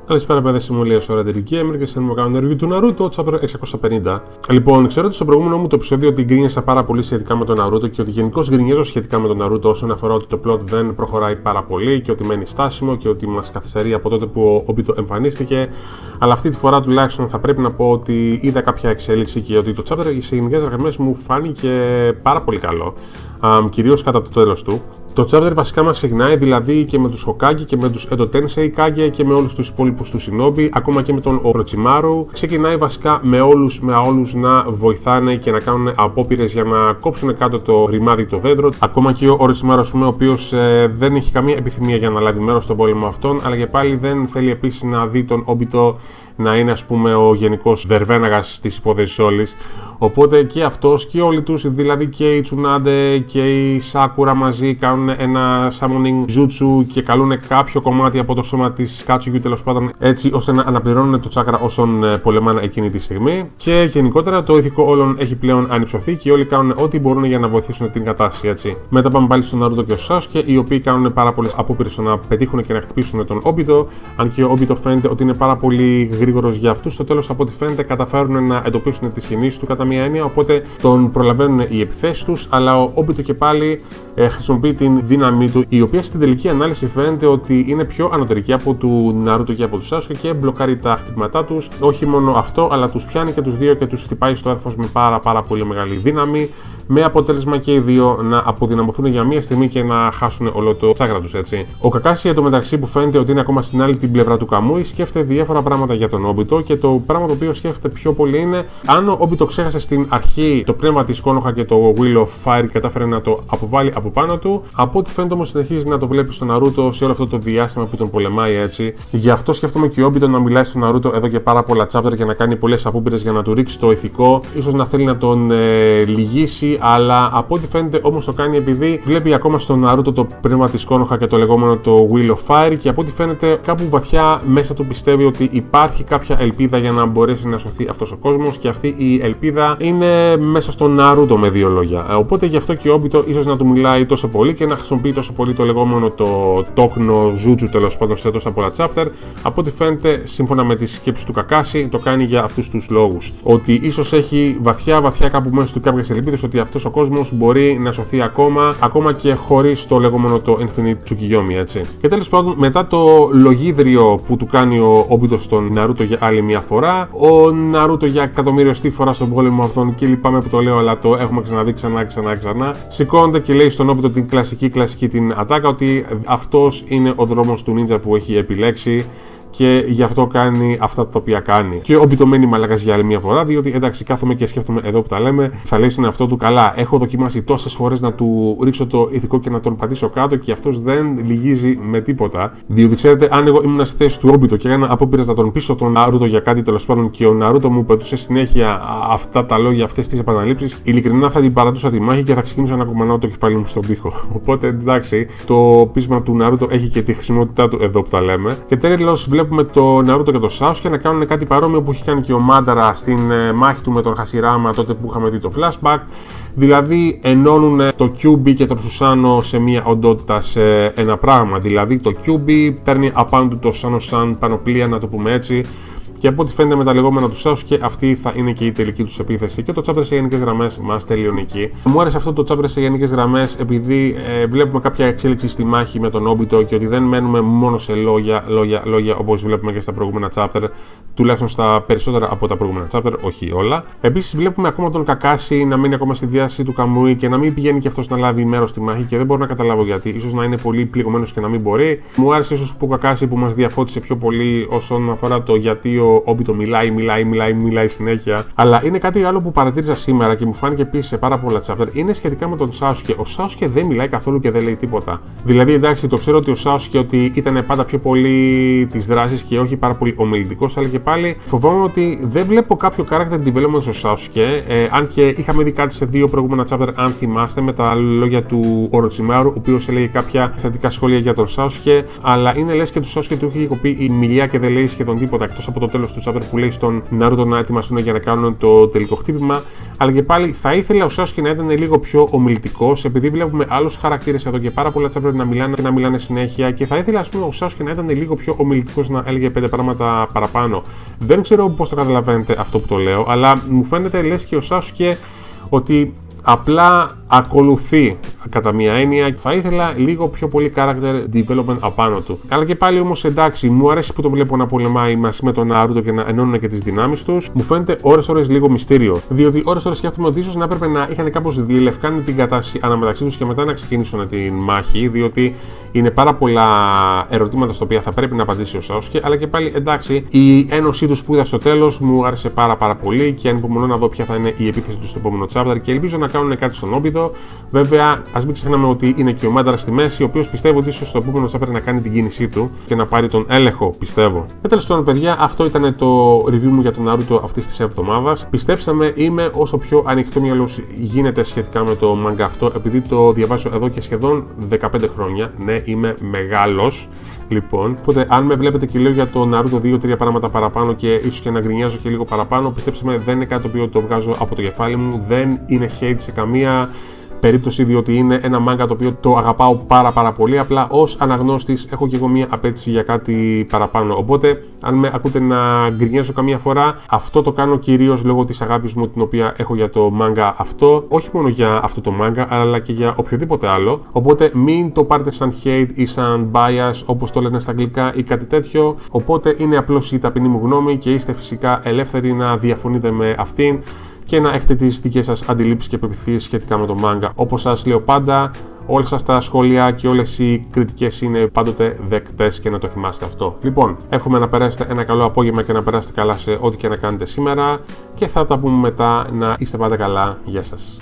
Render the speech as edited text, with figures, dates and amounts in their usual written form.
Καλησπέρα, παιδιά. Συμμολία στο Render Gamer και σήμερα κάνω review του Naruto Chapter 650. Λοιπόν, ξέρω ότι στο προηγούμενο μου το επεισόδιο ότι γκρίνιασα πάρα πολύ σχετικά με τον Naruto και ότι γενικώς γκρινιάζω σχετικά με τον Naruto όσον αφορά ότι το plot δεν προχωράει πάρα πολύ και ότι μένει στάσιμο και ότι μας καθυστερεί από τότε που ο Obito εμφανίστηκε. Αλλά αυτή τη φορά τουλάχιστον θα πρέπει να πω ότι είδα κάποια εξέλιξη και ότι το Chapter σε γενικές γραμμές μου φάνηκε πάρα πολύ καλό. Κυρίως κατά το τέλος του. Το chapter βασικά μας ξεκινάει δηλαδή και με τους Hokage και με τους Edo Tensei Kage και με όλους τους υπόλοιπους του Shinobi, ακόμα και με τον Orochimaru. Ξεκινάει βασικά με όλους να βοηθάνε και να κάνουν απόπειρες για να κόψουν κάτω το ρημάδι το δέντρο. Ακόμα και ο Orochimaru, ο οποίος δεν έχει καμία επιθυμία για να λάβει μέρος στον πόλεμο αυτόν, αλλά και πάλι δεν θέλει επίσης να δει τον Obito να είναι ο γενικός δερβέναγας της υπόθεσης όλης. Οπότε και αυτός και όλοι τους, δηλαδή και η Tsunade και η Sakura μαζί κάνουν ένα summoning jutsu και καλούν κάποιο κομμάτι από το σώμα της Katsuki τέλος πάντων, έτσι ώστε να αναπληρώνουν το chakra όσων πολεμάνε εκείνη τη στιγμή. Και γενικότερα το ηθικό όλων έχει πλέον ανυψωθεί και όλοι κάνουν ό,τι μπορούν για να βοηθήσουν την κατάσταση, έτσι. Μετά πάμε πάλι στον Naruto και στο Sasuke, οι οποίοι κάνουν πάρα πολλές απόπειρες στο να πετύχουν και να χτυπήσουν τον Obito. Αν και ο Obito φαίνεται ότι είναι πάρα πολύ γρήγορος για αυτούς, στο τέλος από ό,τι φαίνεται καταφέρουν να εντοπίσουν τις κινήσεις του κατά μία έννοια, οπότε τον προλαβαίνουν οι επιθέσεις τους, αλλά ο Obito και πάλι χρησιμοποιεί την δύναμή του, η οποία στην τελική ανάλυση φαίνεται ότι είναι πιο ανωτερική από του Naruto και από του Sasuke και μπλοκάρει τα χτυπήματά τους. Όχι μόνο αυτό, αλλά τους πιάνει και τους δύο και τους χτυπάει στο έδαφος με πάρα πολύ μεγάλη δύναμη, με αποτέλεσμα και οι δύο να αποδυναμωθούν για μία στιγμή και να χάσουν όλο το τσάκρα τους, έτσι. Ο Kakashi εντωμεταξύ, που φαίνεται ότι είναι ακόμα στην άλλη την πλευρά του Καμούι, σκέφτεται διάφορα πράγματα για τον Obito και το πράγμα το οποίο σκέφτεται πιο πολύ είναι αν ο Obito ξέχασε στην αρχή το πνεύμα της Konoha και το Wheel of Fire και κατάφερε να το αποβάλει από πάνω του. Από ό,τι φαίνεται όμως συνεχίζει να το βλέπει στον Naruto σε όλο αυτό το διάστημα που τον πολεμάει, έτσι. Γι' αυτό σκέφτομαι και ο Obito να μιλάει στον Naruto εδώ και πάρα πολλά chapter και να κάνει πολλές απόπειρες για να του ρίξει το ηθικό, ίσως να θέλει να τον λυγίσει, αλλά από ό,τι φαίνεται όμως το κάνει επειδή βλέπει ακόμα στον Naruto το πνεύμα της Konoha και το λεγόμενο το Wheel of Fire, και από ό,τι φαίνεται κάπου βαθιά μέσα του πιστεύει ότι υπάρχει κάποια ελπίδα για να μπορέσει να σωθεί αυτός ο κόσμος, και αυτή η ελπίδα είναι μέσα στον Naruto, με δύο λόγια. Οπότε γι' αυτό και ο Obito ίσως να του μιλάει τόσο πολύ και να χρησιμοποιεί τόσο πολύ το λεγόμενο το Tokno Jutsu τέλος πάντων σε τόσα πολλά chapter. Από ό,τι φαίνεται, σύμφωνα με τις σκέψεις του Kakashi, το κάνει για αυτούς τους λόγους. Ότι ίσως έχει βαθιά κάπου μέσα του κάποιες ελπίδες ότι αυτός ο κόσμος μπορεί να σωθεί ακόμα και χωρίς το λεγόμενο το Infinite Tsukiyomi, έτσι. Και τέλος πάντων, μετά το λογίδριο που του κάνει ο Obito στον Naruto για άλλη μια φορά, ο Naruto για εκατομμύριωστη φορά στον πόλεμο αυτόν, και λυπάμαι που το λέω, αλλά το έχουμε ξαναδεί ξανά, σηκώνεται και λέει στον Obito την κλασική την ατάκα ότι αυτός είναι ο δρόμος του ninja που έχει επιλέξει και γι' αυτό κάνει αυτά τα οποία κάνει. Και ο Obito μένει μαλάκας για άλλη μια φορά, διότι εντάξει, κάθομαι και σκέφτομαι εδώ που τα λέμε, θα λέει στον εαυτό του, καλά, έχω δοκιμάσει τόσες φορές να του ρίξω το ηθικό και να τον πατήσω κάτω και αυτός δεν λυγίζει με τίποτα. Διότι ξέρετε, αν εγώ ήμουν στη θέση του Obito και έκανα απόπειρες να τον πείσω τον Naruto για κάτι τέλος πάντων και ο Naruto μου πετούσε συνέχεια αυτά τα λόγια, αυτές τις επαναλήψεις, ειλικρινά θα την παρατούσα τη μάχη και θα ξεκίνησα να κουμανάω το κεφάλι μου στον τοίχο. Οπότε εντάξει, το πείσμα του Naruto έχει και τη χρησιμότητά του εδώ που τα λέμε. Και τέλος βλέπουμε το Naruto και το Sasuke να κάνουν κάτι παρόμοιο που έχει κάνει και ο Madara στην μάχη του με τον Hashirama τότε που είχαμε δει το flashback. Δηλαδή ενώνουν το Kyuubi και το Susanoo σε μία οντότητα, σε ένα πράγμα. Δηλαδή το Kyuubi παίρνει απάνω του το Susanoo σαν πανοπλία, να το πούμε έτσι. Και από ό,τι φαίνεται με τα λεγόμενα του Sasuke, αυτή θα είναι και η τελική τους επίθεση. Και το chapter σε γενικές γραμμές μας τελειώνει εκεί. Μου άρεσε αυτό το chapter σε γενικές γραμμές επειδή βλέπουμε κάποια εξέλιξη στη μάχη με τον Obito και ότι δεν μένουμε μόνο σε λόγια όπως βλέπουμε και στα προηγούμενα chapter, τουλάχιστον στα περισσότερα από τα προηγούμενα chapter, όχι όλα. Επίσης βλέπουμε ακόμα τον Kakashi να μείνει ακόμα στη διάσταση του Kamui και να μην πηγαίνει και αυτός να λάβει μέρος στη μάχη, και δεν μπορώ να καταλάβω γιατί. Ίσως να είναι πολύ πληγωμένος και να μην μπορεί. Μου άρεσε ίσως που ο Kakashi που μας διαφώτισε πιο πολύ όσον αφορά το γιατί ο Obito μιλάει συνέχεια. Αλλά είναι κάτι άλλο που παρατήρησα σήμερα και μου φάνηκε επίσης σε πάρα πολλά chapter, είναι σχετικά με τον Sasuke. Ο Sasuke δεν μιλάει καθόλου και δεν λέει τίποτα. Δηλαδή, εντάξει, το ξέρω ότι ο Sasuke ότι ήταν πάντα πιο πολύ της δράσης και όχι πάρα πολύ ομιλητικός, αλλά και πάλι φοβάμαι ότι δεν βλέπω κάποιο character development στο Sasuke. Αν και είχαμε δει κάτι σε δύο προηγούμενα chapter, αν θυμάστε, με τα λόγια του Orochimaru, ο οποίος έλεγε κάποια θετικά σχόλια για τον Sasuke, αλλά είναι λες και του Sasuke του έχει κοπεί η μιλιά και δεν λέει σχεδόν τίποτα εκτός από το τέλος του chapter που λέει στον Naruto να ετοιμαστούν για να κάνουν το τελικό χτύπημα. Αλλά και πάλι θα ήθελα ο Sasuke να ήταν λίγο πιο ομιλητικός, επειδή βλέπουμε άλλους χαρακτήρες εδώ και πάρα πολλά chapter να μιλάνε και να μιλάνε συνέχεια. Και θα ήθελα, ας πούμε, ο Sasuke να ήταν λίγο πιο ομιλητικός, να έλεγε 5 πράγματα παραπάνω. Δεν ξέρω πώς το καταλαβαίνετε αυτό που το λέω, αλλά μου φαίνεται λες και ο Sasuke ότι απλά ακολουθεί κατά μία έννοια. Θα ήθελα λίγο πιο πολύ character development απάνω του. Αλλά και πάλι όμως εντάξει, μου αρέσει που το βλέπω να πολεμάει μαζί με τον Naruto και να ενώνουν και τις δυνάμεις τους. Μου φαίνεται ώρες-ώρες λίγο μυστήριο. Διότι ώρες-ώρες σκέφτομαι ότι ίσως να έπρεπε να είχαν κάπως διελευκάνει την κατάσταση αναμεταξύ τους και μετά να ξεκινήσουν την μάχη. Διότι είναι πάρα πολλά ερωτήματα στα οποία θα πρέπει να απαντήσει ο Sasuke. Αλλά και πάλι εντάξει, η ένωσή τους που είδα στο τέλος μου άρεσε πάρα πολύ και ανυπομονώ να δω ποια θα είναι η επίθεση του στο επόμενο chapter και ελπίζω να κάνουν κάτι στον Obito. Βέβαια, ας μην ξεχνάμε ότι είναι και ο Madara στη μέση, ο οποίος πιστεύω ότι ίσως στο επόμενο chapter να κάνει την κίνησή του και να πάρει τον έλεγχο, πιστεύω. Και τέλος πάντων, παιδιά, αυτό ήταν το review μου για τον Naruto αυτής της εβδομάδας. Πιστέψτε με, είμαι όσο πιο ανοιχτόμυαλος γίνεται σχετικά με το manga αυτό, επειδή το διαβάζω εδώ και σχεδόν 15 χρόνια. Ναι, είμαι μεγάλος. Λοιπόν, οπότε αν με βλέπετε και λέω για το Naruto 2-3 πράγματα παραπάνω και ίσως και να γκρινιάζω και λίγο παραπάνω, πιστέψτε με, δεν είναι κάτι το οποίο το βγάζω από το κεφάλι μου, δεν είναι hate σε καμία περίπτωση, διότι είναι ένα μάγκα το οποίο το αγαπάω πάρα πολύ. Απλά ως αναγνώστης έχω και εγώ μία απέτηση για κάτι παραπάνω. Οπότε, αν με ακούτε να γκρινιάζω καμία φορά, αυτό το κάνω κυρίως λόγω της αγάπης μου την οποία έχω για το μάγκα αυτό. Όχι μόνο για αυτό το μάγκα, αλλά και για οποιοδήποτε άλλο. Οπότε, μην το πάρετε σαν hate ή σαν bias, όπως το λένε στα αγγλικά ή κάτι τέτοιο. Οπότε, είναι απλώς η ταπεινή μου γνώμη και είστε φυσικά ελεύθεροι να διαφωνείτε με αυτήν και να έχετε τις δικές σας αντιλήψεις και πεποιθήσεις σχετικά με το μάγκα. Όπως σας λέω πάντα, όλες σας τα σχόλια και όλες οι κριτικές είναι πάντοτε δεκτές και να το θυμάστε αυτό. Λοιπόν, εύχομαι να περάσετε ένα καλό απόγευμα και να περάσετε καλά σε ό,τι και να κάνετε σήμερα και θα τα πούμε μετά. Να είστε πάντα καλά. Γεια σας.